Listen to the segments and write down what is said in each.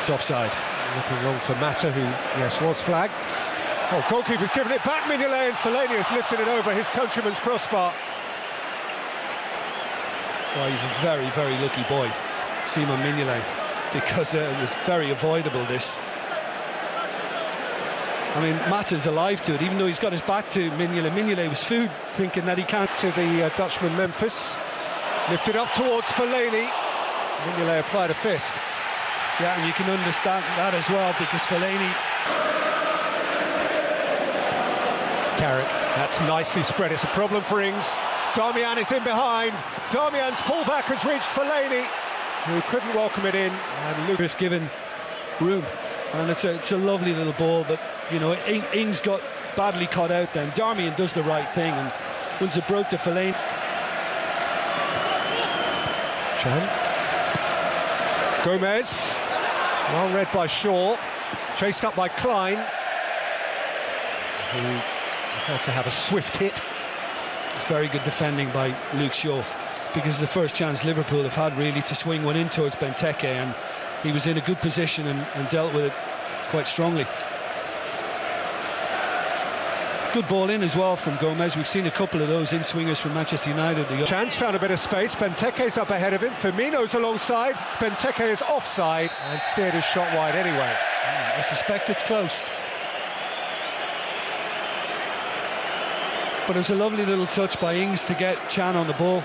it's offside. Looking wrong for Mata, who, yes, was flagged. Oh, goalkeeper's given it back, Mignolet, and Fellaini has lifted it over his countryman's crossbar. Well, he's a very, very lucky boy, Simon Mignolet, because it was very avoidable, this. I mean, Mata's alive to it, even though he's got his back to Mignolet. Mignolet was food, thinking that he can't. To the Dutchman Memphis. Lifted up towards Fellaini. Mignolet applied a fist. Yeah, and you can understand that as well, because Fellaini... Carrick, that's nicely spread. It's a problem for Ings. Darmian is in behind. Darmian's pullback has reached Fellaini, who couldn't welcome it in. And Lucas given room. And it's a lovely little ball, but, you know, Ings got badly caught out then. Darmian does the right thing, and once it broke to Fellaini... Chan. Gomez. Well read by Shaw. Chased up by Klein, who had to have a swift hit. It's very good defending by Luke Shaw, because it's the first chance Liverpool have had really to swing one in towards Benteke, and he was in a good position and dealt with it quite strongly. Good ball in as well from Gomez. We've seen a couple of those in-swingers from Manchester United. Chance found a bit of space. Benteke's up ahead of him. Firmino's alongside. Benteke is offside and steered his shot wide anyway. I suspect it's close. But it was a lovely little touch by Ings to get Chan on the ball.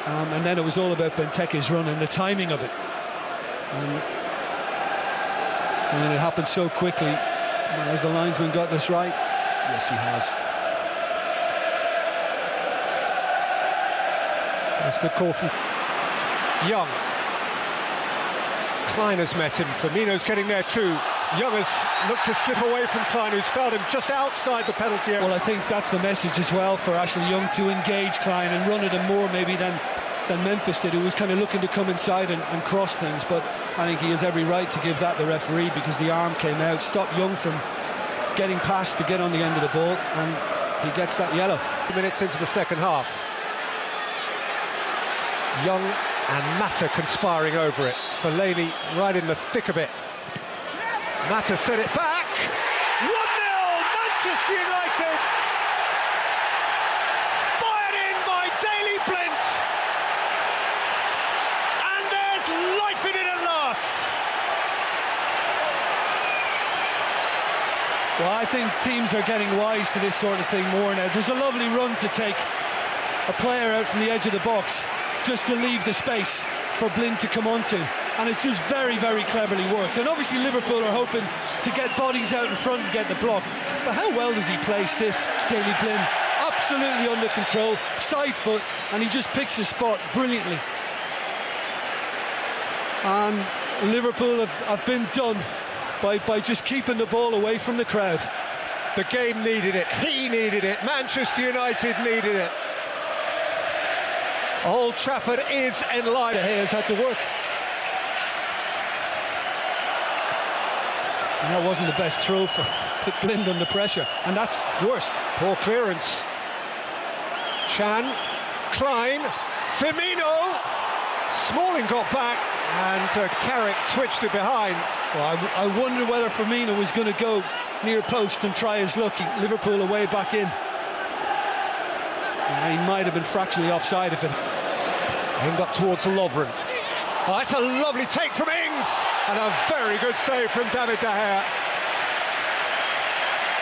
And then it was all about Benteke's run and the timing of it. And it happened so quickly. Has the linesman got this right? Yes, he has. That's a good call from Young. Klein has met him. Firmino's getting there too. Young has looked to slip away from Klein, who's found him just outside the penalty area. Well, I think that's the message as well for Ashley Young, to engage Klein and run at him more maybe than Memphis did, who was kind of looking to come inside and cross things. But I think he has every right to give that the referee, because the arm came out, stopped Young from getting past to get on the end of the ball, and he gets that yellow. 2 minutes into the second half. Young and Mata conspiring over it. Fellaini right in the thick of it. Mata set it back. 1-0 Manchester United. Fired in by Daley Blind. And there's life in it at last. Well, I think teams are getting wise to this sort of thing more now. There's a lovely run to take a player out from the edge of the box just to leave the space for Blind to come onto, and it's just very, very cleverly worked. And obviously Liverpool are hoping to get bodies out in front and get the block, but how well does he place this, Daley Blind? Absolutely under control, side foot, and he just picks his spot brilliantly. And Liverpool have been done by just keeping the ball away from the crowd. The game needed it, he needed it, Manchester United needed it. Old Trafford is enlivened. De Gea's had to work. And that wasn't the best throw for Blind under pressure, and that's worse. Poor clearance. Chan, Klein, Firmino. Smalling got back, and Carrick twitched it behind. Well, I wonder whether Firmino was going to go near post and try his luck. Liverpool away back in. He might have been fractionally offside if it... Aimed up towards Lovren. Oh, that's a lovely take from Ings, and a very good save from David De Gea.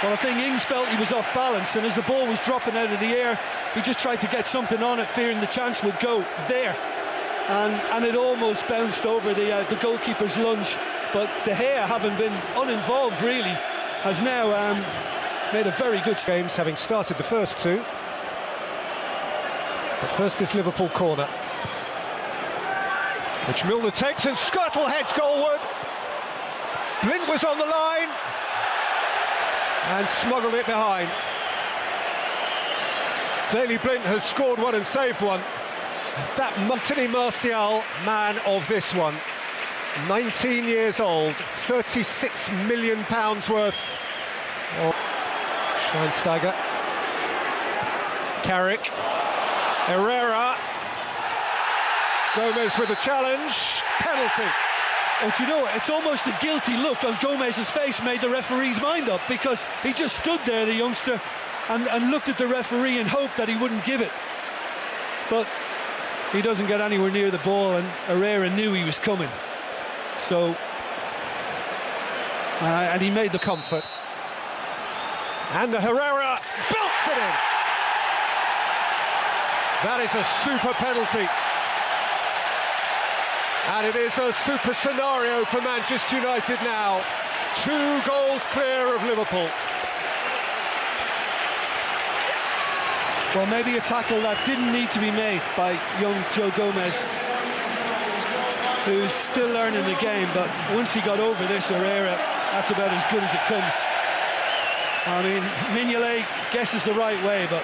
Well, I think Ings felt he was off balance, and as the ball was dropping out of the air, he just tried to get something on it, fearing the chance would go there. And it almost bounced over the goalkeeper's lunge. But De Gea, having been uninvolved really, has now made a very good games, having started the first two. But first is Liverpool corner, which Milner takes, and Skirtle heads goalward. Blind was on the line and smuggled it behind. Daley Blind has scored one and saved one. That Anthony Martial, man of this one. 19 years old, £36 million worth. Schweinsteiger. Carrick. Herrera. Gomez with a challenge. Penalty. Oh, do you know what? It's almost a guilty look on Gomez's face made the referee's mind up, because he just stood there, the youngster, and looked at the referee and hoped that he wouldn't give it. But he doesn't get anywhere near the ball, and Herrera knew he was coming. So, and he made the comfort. And Herrera belts it in. That is a super penalty. And it is a super scenario for Manchester United now. 2 goals clear of Liverpool. Well, maybe a tackle that didn't need to be made by young Joe Gomez, who's still learning the game, but once he got over this, Herrera, that's about as good as it comes. I mean, Mignolet guesses the right way, but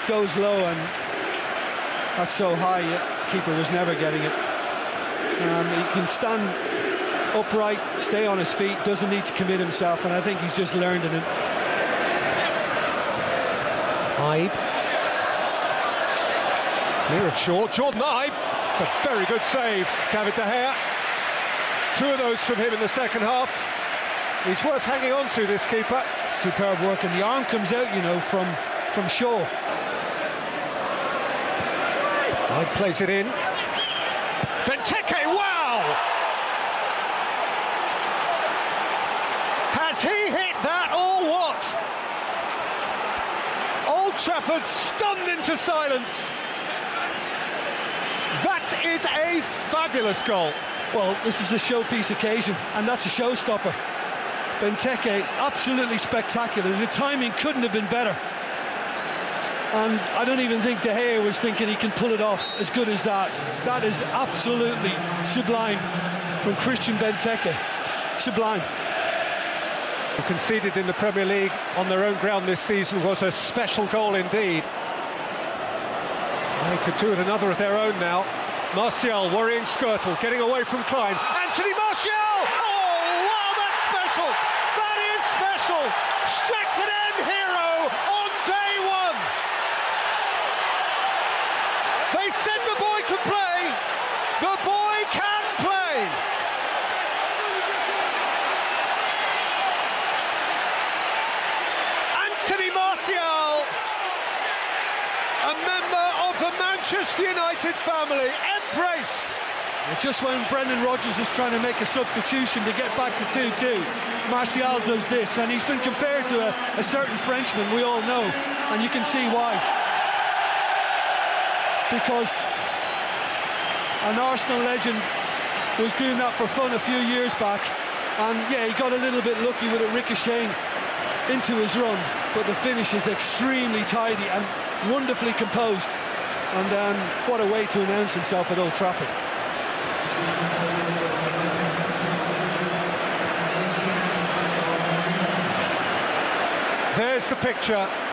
goes low, and that's so high, keeper was never getting it. He can stand upright, stay on his feet, doesn't need to commit himself, and I think he's just learned it. Ibe. Clear of short. Jordan Ibe. It's a very good save, David De Gea. 2 of those from him in the second half. He's worth hanging on to, this keeper. Superb work, and the arm comes out, you know, from Shaw. Ibe plays it in. Benteke, wow! Has he hit that or what? Old Trafford stunned into silence. That is a fabulous goal. Well, this is a showpiece occasion, and that's a showstopper. Benteke, absolutely spectacular. The timing couldn't have been better. And I don't even think De Gea was thinking he can pull it off as good as that. That is absolutely sublime from Christian Benteke. Sublime. Conceded in the Premier League on their own ground this season was a special goal indeed. They could do with another of their own now. Martial worrying Skirtle, getting away from Klein. Anthony Martial! Oh, wow, that's special! That is special! Stretford End hero on day 1. They said the boy could play. The boy can play. Anthony Martial, a member of the Manchester United family, embraced. Just when Brendan Rodgers is trying to make a substitution to get back to 2-2, Martial does this, and he's been compared to a certain Frenchman, we all know, and you can see why. Because an Arsenal legend was doing that for fun a few years back, and yeah, he got a little bit lucky with it ricocheting into his run, but the finish is extremely tidy and wonderfully composed, and what a way to announce himself at Old Trafford. There's the picture.